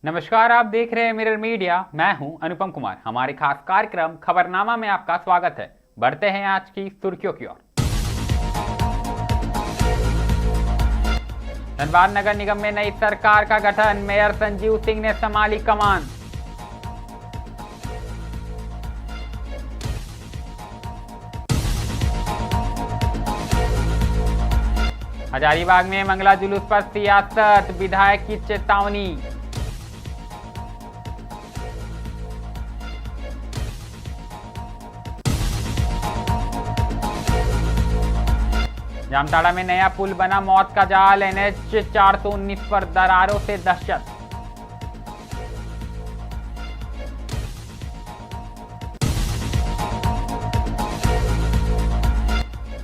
नमस्कार, आप देख रहे हैं मिरर मीडिया। मैं हूं अनुपम कुमार। हमारे खास कार्यक्रम खबरनामा में आपका स्वागत है। बढ़ते हैं आज की सुर्खियों की ओर। धनबाद नगर निगम में नई सरकार का गठन, मेयर संजीव सिंह ने संभाली कमान। हजारीबाग में मंगला जुलूस पर सियासत, विधायक की चेतावनी। जामताड़ा में नया पुल बना, मौत का जाल। NH 419 पर दरारों से दहशत।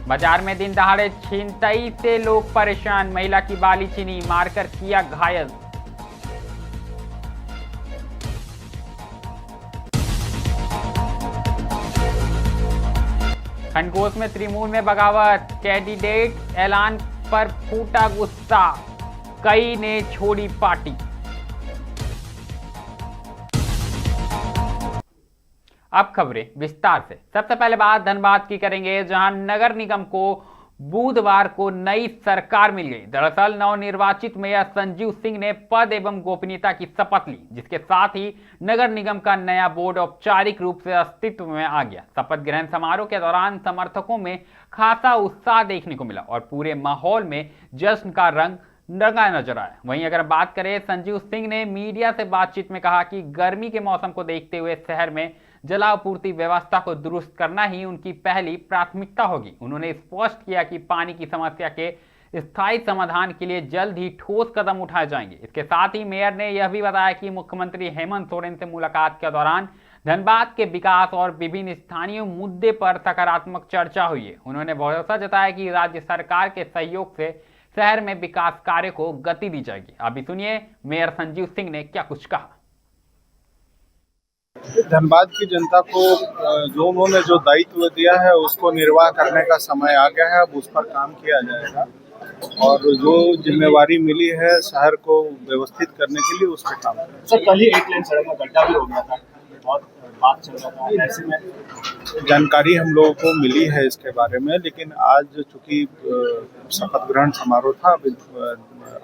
बाजार में दिन दहाड़े छिनतई से लोग परेशान, महिला की बाली छीनी, मारकर किया घायल। खंडकोस में तृणमूल में बगावत, कैंडिडेट ऐलान पर फूटा गुस्सा, कई ने छोड़ी पार्टी। अब खबरें विस्तार से। सबसे पहले बात धनबाद की करेंगे, जहां नगर निगम को बुधवार को नई सरकार मिल गई। दरअसल नवनिर्वाचित मेयर संजीव सिंह ने पद एवं गोपनीयता की शपथ ली, जिसके साथ ही नगर निगम का नया बोर्ड औपचारिक रूप से अस्तित्व में आ गया। शपथ ग्रहण समारोह के दौरान समर्थकों में खासा उत्साह देखने को मिला और पूरे माहौल में जश्न का रंग रंगा नजर आया। वहीं अगर बात करें, संजीव सिंह ने मीडिया से बातचीत में कहा कि गर्मी के मौसम को देखते हुए शहर में जलापूर्ति व्यवस्था को दुरुस्त करना ही उनकी पहली प्राथमिकता होगी। उन्होंने स्पष्ट किया कि पानी की समस्या के स्थायी समाधान के लिए जल्द ही ठोस कदम उठाए जाएंगे। इसके साथ ही मेयर ने यह भी बताया कि मुख्यमंत्री हेमंत सोरेन से मुलाकात के दौरान धनबाद के विकास और विभिन्न स्थानीय मुद्दे पर सकारात्मक चर्चा हुई है। उन्होंने भरोसा जताया कि राज्य सरकार के सहयोग से शहर में विकास कार्य को गति दी जाएगी। अभी सुनिए मेयर संजीव सिंह ने क्या कुछ कहा। धनबाद की जनता को जो उन्होंने जो दायित्व दिया है उसको निर्वाह करने का समय आ गया है। अब उस पर काम किया जाएगा और जो जिम्मेवारी मिली है शहर को व्यवस्थित करने के लिए उस पर काम करेंगे। सर, कल ही एक लेन सड़क में गड्ढा भी हो गया था, बहुत बात चल रहा था, ऐसे में जानकारी हम लोगों को मिली है इसके बारे में, लेकिन आज चूंकि शपथ ग्रहण समारोह था,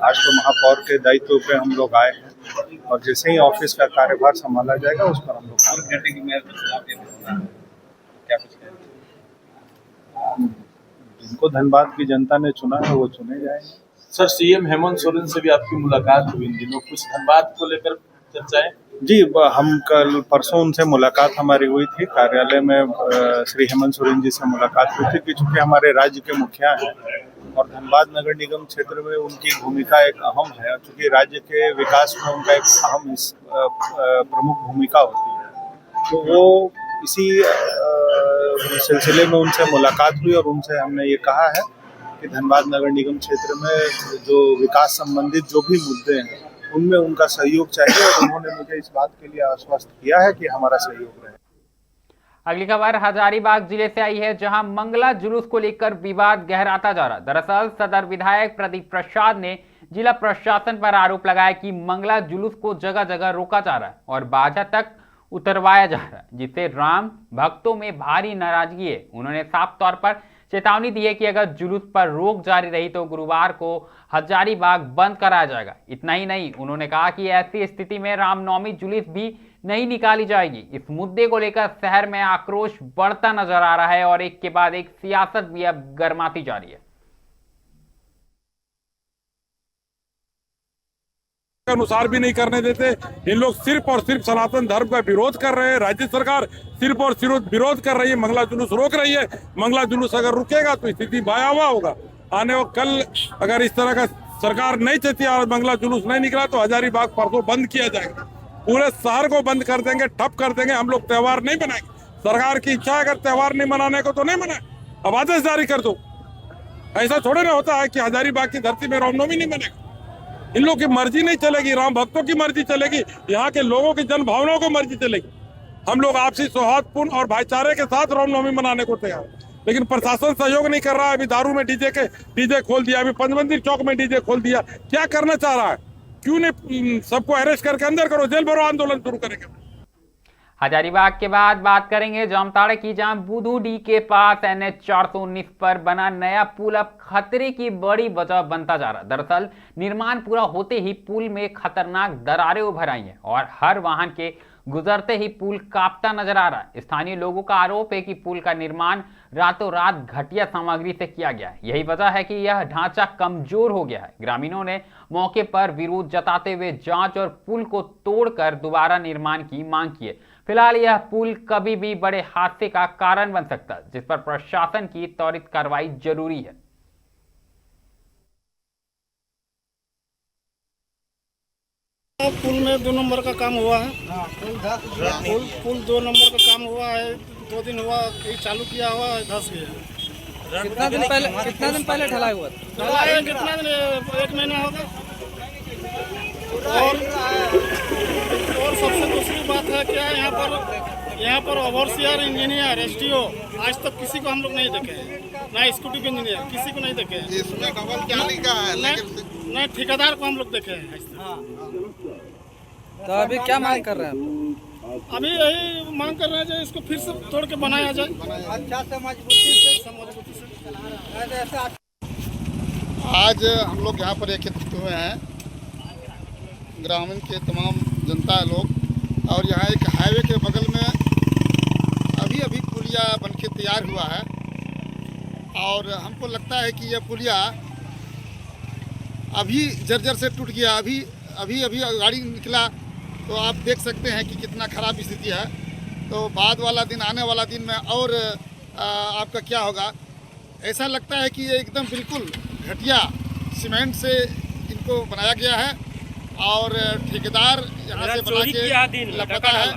आज तो महापौर के दायित्व पे हम लोग आए हैं और जैसे ही ऑफिस का कार्यभार संभाला जाएगा उस पर हम लोग क्या कुछ जिनको धनबाद की जनता ने चुना है वो चुने जाएंगे। सर, सीएम हेमंत सोरेन से भी आपकी मुलाकात हुई इन दिनों, कुछ धनबाद को लेकर चर्चाएं? जी, हम कल परसों उनसे मुलाकात हमारी हुई थी कार्यालय में। श्री हेमंत सोरेन जी से मुलाकात हुई थी कि चूंकि हमारे राज्य के मुखिया हैं और धनबाद नगर निगम क्षेत्र में उनकी भूमिका एक अहम है, चूंकि राज्य के विकास में उनका एक अहम प्रमुख भूमिका होती है, तो वो इसी सिलसिले में उनसे मुलाकात हुई और उनसे हमने ये कहा है कि धनबाद नगर निगम क्षेत्र में जो विकास संबंधित जो भी मुद्दे हैं उनमें उनका सहयोग चाहिए और उन्होंने मुझे इस बात के लिए आश्वस्त किया है कि हमारा सहयोग रहे। अगली खबर हजारीबाग जिले से आई है, जहां मंगला जुलूस को लेकर विवाद गहराता जा रहा। दरअसल सदर विधायक प्रदीप प्रसाद ने जिला प्रशासन पर आरोप लगाया कि मंगला जुलूस को जगह जगह रोका जा रहा है और बाजा तक उतरवाया जा रहा है, जिससे राम भक्तों में भारी नाराजगी है। उन्होंने साफ तौर पर चेतावनी दी है कि अगर जुलूस पर रोक जारी रही तो गुरुवार को हजारीबाग बंद कराया जाएगा। इतना ही नहीं, उन्होंने कहा कि ऐसी स्थिति में रामनवमी जुलूस भी नहीं निकाली जाएगी। इस मुद्दे को लेकर शहर में आक्रोश बढ़ता नजर आ रहा है और एक के बाद एक सियासत भी अब गर्माती जा रही है। अनुसार भी नहीं करने देते। इन लोग सिर्फ और सिर्फ सनातन धर्म का विरोध कर रहे हैं। राज्य सरकार सिर्फ और सिर्फ विरोध कर रही है, मंगला जुलूस रोक रही है। मंगला जुलूस अगर रुकेगा तो स्थिति भयावह होगा। आने वाले कल अगर इस तरह का सरकार नहीं चाहती और मंगला जुलूस नहीं निकला तो हजारीबाग परसों बंद किया जाएगा। पूरे शहर को बंद कर देंगे, ठप कर देंगे। हम लोग त्योहार नहीं मनाएंगे। सरकार की इच्छा है अगर त्योहार नहीं मनाने को तो नहीं मनाए, अब आदेश जारी कर दो। ऐसा थोड़े ना होता है कि हजारीबाग की धरती में रामनवमी नहीं मनेगा। इन लोगों की मर्जी नहीं चलेगी, राम भक्तों की मर्जी चलेगी, यहाँ के लोगों की जन भावनाओं को मर्जी चलेगी। हम लोग आपसी सौहार्दपूर्ण और भाईचारे के साथ रामनवमी मनाने को तैयार, लेकिन प्रशासन सहयोग नहीं कर रहा है। अभी दारू में डीजे खोल दिया, अभी पंचमंदिर चौक में डीजे खोल दिया। क्या करना चाह रहा है? क्यों नहीं सबको अरेस्ट करके अंदर करो, जेल भरो, आंदोलन शुरू करेंगे। हजारीबाग के बाद बात करेंगे जामताड़ा की, जहां बुधूडी के पास NH 419 पर बना नया पुल अब खतरे की बड़ी वजह बनता जा रहा है। दरअसल निर्माण पूरा होते ही पुल में खतरनाक दरारें उभर आई हैं और हर वाहन के गुजरते ही पुल कांपता नजर आ रहा है। स्थानीय लोगों का आरोप है कि पुल का निर्माण रातों रात घटिया सामग्री से किया गया है। यही वजह है कि यह ढांचा कमजोर हो गया है। ग्रामीणों ने मौके पर विरोध जताते हुए जांच और पुल को तोड़कर दोबारा निर्माण की मांग की है। फिलहाल यह पुल कभी भी बड़े हादसे का कारण बन सकता है, जिस पर प्रशासन की त्वरित कार्रवाई जरूरी है। पुल में 2 नंबर का काम हुआ है। पुल 2 नंबर का काम हुआ है, 2 दिन हुआ, ये चालू किया हुआ है, धस गया। कितना दिन पहले ढलाई हुआ था? ढलाई कितना दिन, 1 महीना होगा। और सबसे दूसरी बात है क्या, यहाँ पर ओवरसियर इंजीनियर SDO आज तक किसी को हम लोग नहीं देखे हैं, ना एक्जीक्यूटिव इंजीनियर किसी को नहीं देखे हैं। इसमें डबल क्या लिखा है? नहीं ठेकेदार को हम लोग देखे हैं आज तक। तो अभी क्या मांग कर रहे हैं? अभी यही मांग कर रहे हैं जो इसको फिर से तोड़ के बनाया जाए, अच्छा से मजबूती से। आज हम लोग यहाँ पर एकत्रित हुए हैं, ग्रामीण के तमाम जनता लोग, और यहाँ एक हाईवे के बगल में अभी पुलिया बनके तैयार हुआ है और हमको लगता है कि यह पुलिया अभी जर्जर से टूट गया। अभी गाड़ी निकला तो आप देख सकते हैं कि कितना ख़राब स्थिति है। तो बाद वाला दिन, आने वाला दिन में और आपका क्या होगा, ऐसा लगता है कि ये एकदम बिल्कुल घटिया सीमेंट से इनको बनाया गया है और ठेकेदार यहाँ से बना के लापता है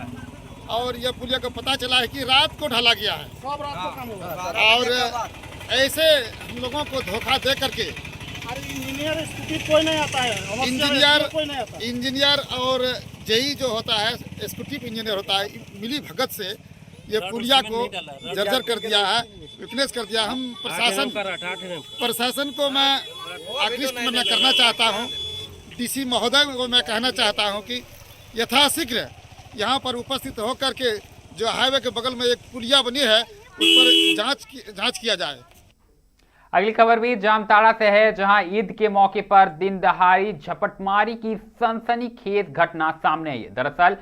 और यह पुलिया को पता चला है कि रात को ढाला गया है। सब रात को काम होगा और ऐसे हम लोगों को धोखा दे करके इंजीनियर कोई नहीं आता है, कोई नहीं आता। इंजीनियर और जेई जो होता है, एक्जीक्यूटिव इंजीनियर होता है, मिली भगत से ये पुलिया को जर्जर कर दिया है, विकनेस कर दिया। हम प्रशासन को मैं आकृष्ट करना चाहता हूँ, DC महोदय को मैं कहना चाहता हूँ कि यथाशीघ्र यहाँ पर उपस्थित होकर के जो हाईवे के बगल में एक पुलिया बनी है उस पर जांच किया जाए। अगली खबर भी जामताड़ा से है, जहां ईद के मौके पर दिन दहाड़ी झपटमारी की सनसनीखेज घटना सामने आई है। दरअसल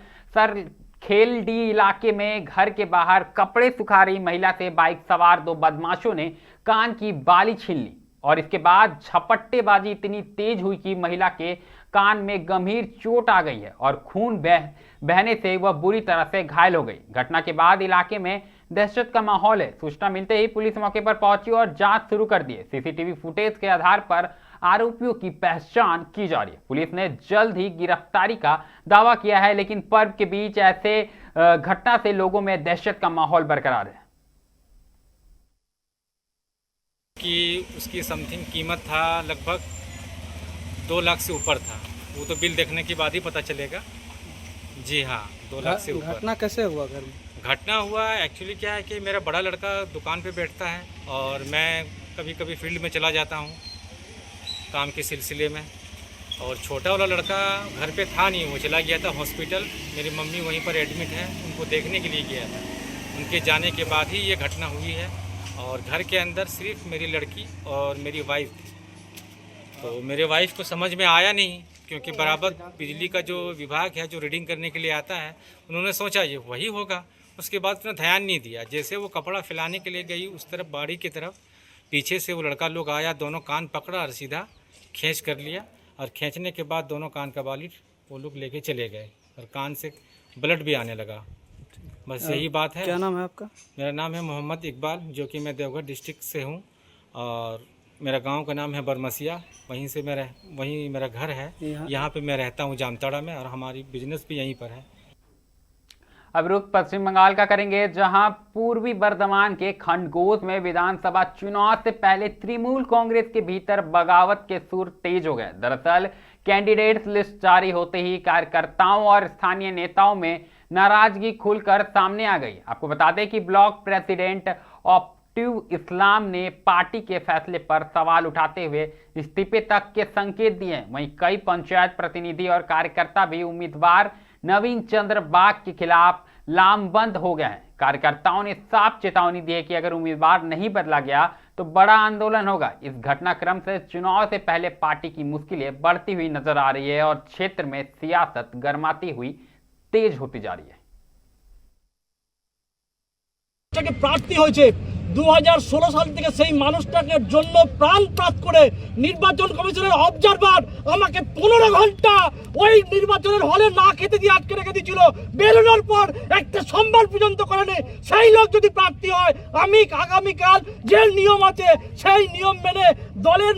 खेलडी इलाके में घर के बाहर कपड़े सुखा रही महिला से बाइक सवार 2 बदमाशों ने कान की बाली छीन ली और इसके बाद झपट्टेबाजी इतनी तेज हुई कि महिला के कान में गंभीर चोट आ गई है और खून बहने से वह बुरी तरह से घायल हो गई। घटना के बाद इलाके में दहशत का माहौल है। सूचना मिलते ही पुलिस मौके पर पहुंची और जांच शुरू कर दी है। सीसीटीवी फुटेज के आधार पर आरोपियों की पहचान की जा रही है। पुलिस ने जल्द ही गिरफ्तारी का दावा किया है, लेकिन पर्व के बीच ऐसे घटना से लोगों में दहशत का माहौल बरकरार है। कि उसकी समथिंग कीमत था लगभग 2 लाख से ऊपर था। वो तो बिल देखने के बाद ही पता चलेगा। जी हाँ, 2 लाख से ऊपर। घटना कैसे हुआ घर में? घटना हुआ एक्चुअली क्या है कि मेरा बड़ा लड़का दुकान पे बैठता है और मैं कभी कभी फील्ड में चला जाता हूँ काम के सिलसिले में, और छोटा वाला लड़का घर पे था नहीं, वो चला गया था हॉस्पिटल। मेरी मम्मी वहीं पर एडमिट है, उनको देखने के लिए गया था। उनके जाने के बाद ही ये घटना हुई है और घर के अंदर सिर्फ मेरी लड़की और मेरी वाइफ थी। तो मेरे वाइफ को समझ में आया नहीं, क्योंकि बराबर बिजली का जो विभाग है जो रीडिंग करने के लिए आता है, उन्होंने सोचा ये वही होगा। उसके बाद उसने ध्यान नहीं दिया। जैसे वो कपड़ा फैलाने के लिए गई उस तरफ बाड़ी की तरफ, पीछे से वो लड़का लोग आया, दोनों कान पकड़ा और सीधा खींच कर लिया, और खींचने के बाद दोनों कान का बाली वो लोग लेके चले गए और कान से ब्लड भी आने लगा। बस यही बात है। क्या नाम है आपका? मेरा नाम है मोहम्मद इकबाल, जो कि मैं देवघर डिस्ट्रिक्ट से हूँ और मेरा गांव का नाम है बरमसिया। वहीं मेरा घर है। यहाँ पे मैं रहता हूँ जामताड़ा में, और हमारी बिजनेस भी यहीं पर है। अब रुख पश्चिम बंगाल का करेंगे, जहां पूर्वी बर्धमान के खंडगोज में विधानसभा चुनाव से पहले तृणमूल कांग्रेस के भीतर बगावत के सुर तेज हो गए। दरअसल कैंडिडेट्स लिस्ट जारी होते ही कार्यकर्ताओं और स्थानीय नेताओं में नाराजगी खुलकर सामने आ गई। आपको बता दें कि ब्लॉक प्रेसिडेंट ऑफ एक्टिव इस्लाम ने पार्टी के फैसले पर सवाल उठाते हुए इस्तीफे तक के संकेत दिए हैं। वहीं कई पंचायत प्रतिनिधि और कार्यकर्ता भी उम्मीदवार नवीन चंद्र बाग के खिलाफ लामबंद हो गए हैं। कार्यकर्ताओं ने साफ चेतावनी दी है कि अगर उम्मीदवार नहीं बदला गया तो बड़ा आंदोलन होगा। इस घटनाक्रम से चुनाव से पहले पार्टी की मुश्किलें बढ़ती हुई नजर आ रही है और क्षेत्र में सियासत गर्माती हुई तेज होती जा रही है। প্রার্থী হয়েছে 2016 সাল থেকে সেই মানুষটাকে জন্য প্রাণপাত করে নির্বাচন কমিশনের অবজারভার আমাকে 15 ঘন্টা ওই নির্বাচনের হলে না খেতে দিয়ে আটকে রেখে দিয়েছিল। বেরোনোর পর একটা সম্মান পর্যন্ত করেনি। সেই লোক যদি প্রার্থী হয় আমি আগামীকাল যে নিয়ম আছে সেই নিয়ম মেনে দলের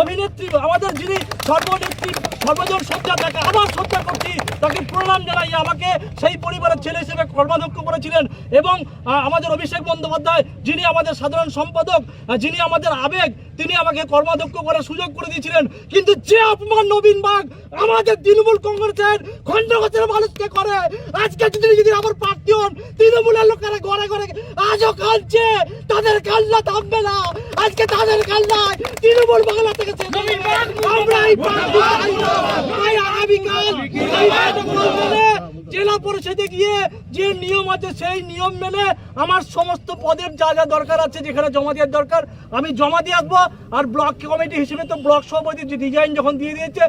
অভিনেত্রী আমাদের যিনি সর্বনেত্রী সর্বজন শ্রদ্ধা তাকে আবার শ্রদ্ধা করছি, তাকে প্রণাম জানাই। আমাকে সেই পরিবারের ছেলে হিসেবে কর্মাধ্যক্ষ করেছিলেন এবং আমাদের অভিষেক বন্দ্যোপাধ্যায় যিনি আমাদের সাধারণ সম্পাদক, যিনি আমাদের আবেগ, তিনি আমাকে কর্মাধ্যক্ষ করার সুযোগ করে দিয়েছিলেন। কিন্তু যে অপমান নবীন বাগ আমাদের তৃণমূল কংগ্রেসের খণ্ডঘোষের মানুষকে করে, আজকে যদি আবার প্রার্থী হন তৃণমূলের লোকেরা ঘরে ঘরে আজও কাঁদছে, তাদের কান্না থামবে না। আজকে তাদের কান্নায় তৃণমূল বাংলা থেকে আমরা আগামীকাল জেলা পরিষদে গিয়ে যে নিয়ম আছে সেই নিয়ম মেনে আমার সমস্ত পদের যা যা দরকার আছে যেখানে জমা দেওয়ার দরকার আমি জমা দিয়ে আসবো। আর ব্লক কমিটি হিসেবে তো ব্লক সভাপতি ডিজাइन যখন দিয়ে দিয়েছে।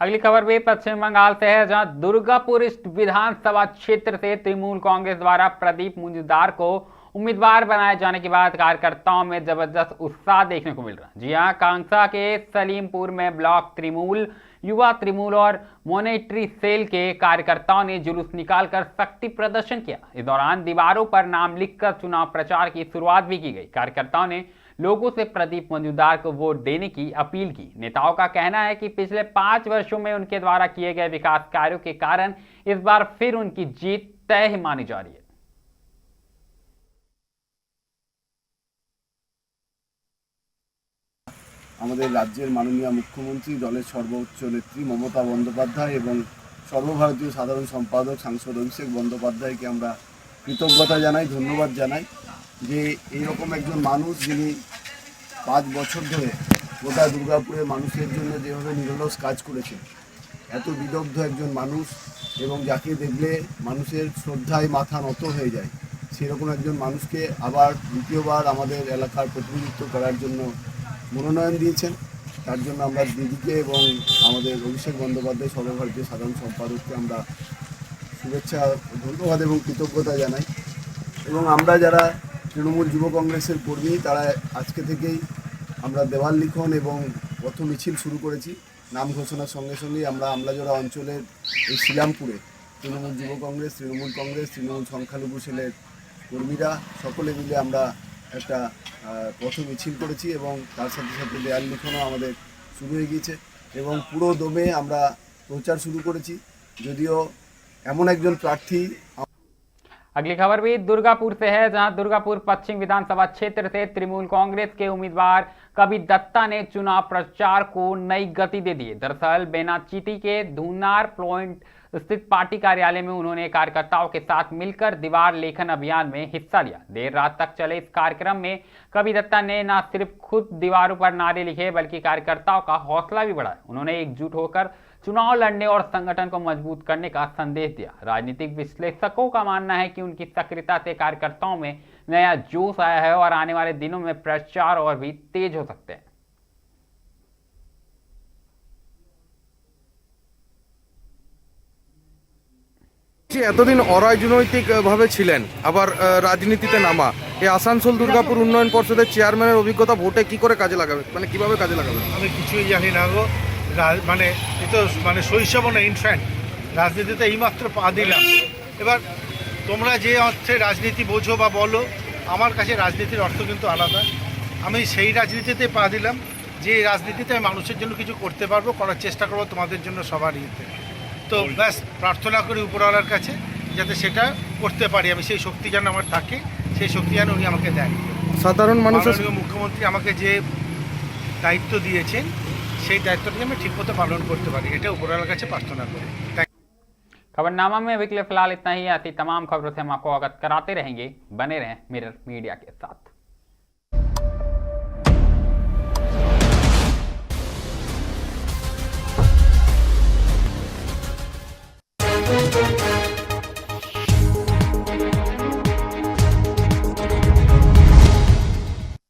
अगली खबर भी पश्चिम बंगाल से है, जहां दुर्गापुर विधानसभा क्षेत्र से तृणमूल कांग्रेस द्वारा प्रदीप मुजुमदार को उम्मीदवार बनाए जाने के बाद कार्यकर्ताओं में जबरदस्त उत्साह देखने को मिल रहा है। जी हां, कांगड़ा के सलीमपुर में ब्लॉक तृणमूल, युवा तृणमूल और मॉनिटरी सेल के कार्यकर्ताओं ने जुलूस निकालकर शक्ति प्रदर्शन किया। इस दौरान दीवारों पर नाम लिखकर चुनाव प्रचार की शुरुआत भी की गई। कार्यकर्ताओं ने लोगों से प्रदीप मुजुमदार को वोट देने की अपील की। नेताओं का कहना है कि पिछले 5 वर्षों में उनके द्वारा किए गए विकास कार्यों के कारण इस बार फिर उनकी जीत तय मानी जा रही है। আমাদের রাজ্যের মাননীয় মুখ্যমন্ত্রী, দলের সর্বোচ্চ নেত্রী মমতা বন্দ্যোপাধ্যায় এবং সর্বভারতীয় সাধারণ সম্পাদক সাংসদ অভিষেক বন্দ্যোপাধ্যায়কে আমরা কৃতজ্ঞতা জানাই, ধন্যবাদ জানাই যে এইরকম একজন মানুষ যিনি 5 বছর ধরে গোটা দুর্গাপুরের মানুষের জন্য যেভাবে নিরলস কাজ করেছে, এত বিদগ্ধ একজন মানুষ এবং যাকে দেখলে মানুষের শ্রদ্ধায় মাথা নত হয়ে যায়, সেরকম একজন মানুষকে আবার দ্বিতীয়বার আমাদের এলাকার প্রতিনিধিত্ব করার জন্য মনোনয়ন দিয়েছেন। তার জন্য আমরা দিদিকে এবং আমাদের অভিষেক বন্দ্যোপাধ্যায় সর্বভারতীয় সাধারণ সম্পাদককে আমরা শুভেচ্ছা, ধন্যবাদ এবং কৃতজ্ঞতা জানাই। এবং আমরা যারা তৃণমূল যুব কংগ্রেসের কর্মী তারা আজকে থেকেই আমরা দেওয়াল লিখন এবং পথ মিছিল শুরু করেছি। নাম ঘোষণার সঙ্গে সঙ্গেই আমরা আমলাজোড়া অঞ্চলের এই শিলামপুরে তৃণমূল যুব কংগ্রেস, তৃণমূল কংগ্রেস, তৃণমূল সংখ্যালঘু সেলের কর্মীরা সকলে মিলে আমরা একটা পথ মিছিল করেছি এবং তার সাথে সাথে দেয়াল লিখনও আমাদের শুরু হয়ে গিয়েছে এবং পুরো দমে আমরা প্রচার শুরু করেছি। যদিও এমন একজন প্রার্থী। अगली खबर भी दुर्गापुर से है, जहां दुर्गापुर पश्चिम विधानसभा क्षेत्र से तृणमूल कांग्रेस के उम्मीदवार कवि दत्ता ने चुनाव प्रचार को नई गति दे दी। दरअसल बेनाचीती के धूनार प्लॉइंट स्थित पार्टी कार्यालय में उन्होंने कार्यकर्ताओं के साथ मिलकर दीवार लेखन अभियान में हिस्सा लिया। देर रात तक चले इस कार्यक्रम में कवि दत्ता ने न सिर्फ खुद दीवारों पर नारे लिखे बल्कि कार्यकर्ताओं का हौसला भी बढ़ाया। उन्होंने एकजुट होकर चुनाव लड़ने और संगठन को मजबूत करने का संदेश दिया। राजनीतिक विश्लेषकों का मानना है कि उनकी सक्रियता से कार्यकर्ताओं में नया जोश आया है और आने वाले दिनों में प्रचार और भी तेज हो सकते हैं। এতদিন অরাজনৈতিক ভাবে ছিলেন, আবার রাজনীতিতে নামা, এই আসানসোল দুর্গাপুর উন্নয়ন পর্ষদের চেয়ারম্যানের অভিজ্ঞতা ভোটে কি করে কাজে লাগাবে, মানে কিভাবে কাজে লাগাবে? আমি কিছুই জানি না গো, মানে এ তো মানে শৈশব না, ইনফ্যান্ট রাজনীতিতে এইমাত্র পা দিলাম। এবার তোমরা যে অর্থে রাজনীতি বোঝো বা বলো, আমার কাছে রাজনীতির অর্থ কিন্তু আলাদা। আমি সেই রাজনীতিতে পা দিলাম যে রাজনীতিতে মানুষের জন্য কিছু করতে পারবো, করার চেষ্টা করবো তোমাদের জন্য, সবার ইয়েতে। তো ব্যাস প্রার্থনা করি উপরওয়ালার কাছে যাতে সেটা করতে পারি, আমি সেই শক্তি যেন আমার থাকে, সেই শক্তি যেন উনি আমাকে দেন। সাধারণ মানুষের মুখ্যমন্ত্রী আমাকে যে দায়িত্ব দিয়েছেন সেই দায়িত্বটি আমি ঠিকমতো পালন করতে পারি, এটা উপরওয়ালার কাছে প্রার্থনা করি। खबरनामा में अभी के लिए फिलहाल इतना ही। ऐसी तमाम खबरों से हम आपको अवगत कराते रहेंगे। बने रहें मिरर मीडिया के साथ।